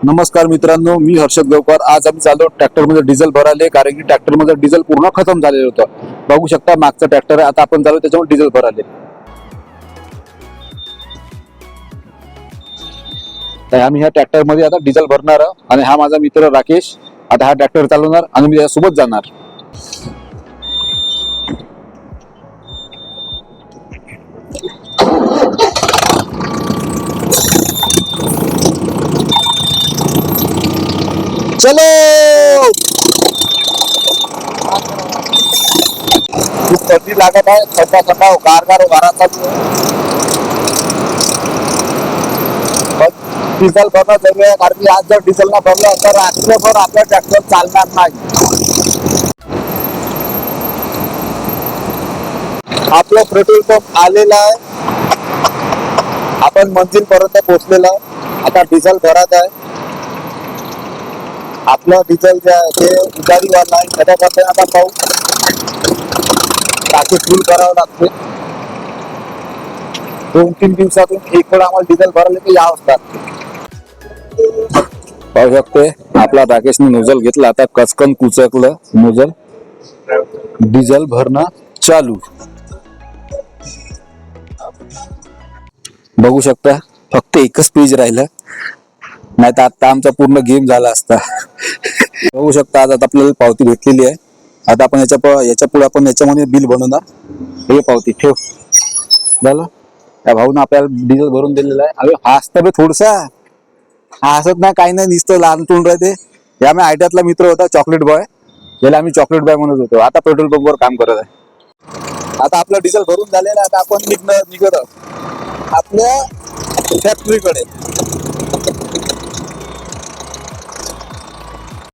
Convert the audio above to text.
नमस्कार मित्रांनो, मी हर्षद गावकर। आज आम्ही चाललो ट्रॅक्टरमध्ये डिझेल भरायला, कारण की ट्रॅक्टरमध्ये डिझेल पूर्ण खतम झालेलं होतं। बघू शकता मागचं ट्रॅक्टर आहे, आता आपण चालू त्याच्यामध्ये डिझेल भरायला। तर आम्ही ह्या ट्रॅक्टरमध्ये आता डिझेल भरणार आहोत आणि हा माझा मित्र राकेश आता हा ट्रॅक्टर चालवणार आणि मी त्याच्यासोबत जाणार। चलो, खूप गर्दी लागत आहे, थंडा थंडा गार वारा चालू आहे। डिझेल भरणं जरुरी आहे, कारण की आज जर डिझेल ना भरलं तर रात्रभर आपला ट्रॅक्टर चालणार नाही। आपलं पेट्रोल पंप आलेला आहे, आपण मंजिल पर्यंत पोहोचलेला आहे। आता डिझेल भरत आहे। आपलं डिझेल जे आहे ते उधारीवाला आहे, त्याच्यामध्ये आता पाहू टाकी फुल करावं लागते। 2-3 दिवसातून एक वेळा आम्हाला डिझेल भरायला ते यावंच लागते। पाहू शकते आपला राकेशने नोजल घेतला, आता कचकन कुचकलं नोजल, डिझेल भरणं चालू। बघू शकता फक्त एकच पेज राहिलं, नाही तर आता आमचा पूर्ण गेम झाला असता। बघू शकता आज आता आपल्याला पावती भेटलेली आहे। आता आपण याच्या पुढे आपण याच्यामध्ये बिल बनवणार। हे पावती ठेव झालं। त्या भाऊन आपल्याला डिझेल भरून दिलेलं आहे। अरे हसतं बे थोडसा, हसत नाही काही नाही, नुसतं लहान तोंड राहते। या मी आयट्यातला मित्र होता चॉकलेट बॉय, ज्याला आम्ही चॉकलेट बॉय म्हणत होतो, आता पेट्रोल पंपवर काम करत आहे। आता आपलं डिझेल भरून झालेलं आहे, आता आपण निघत आहोत आपल्या फॅक्टरीकडे।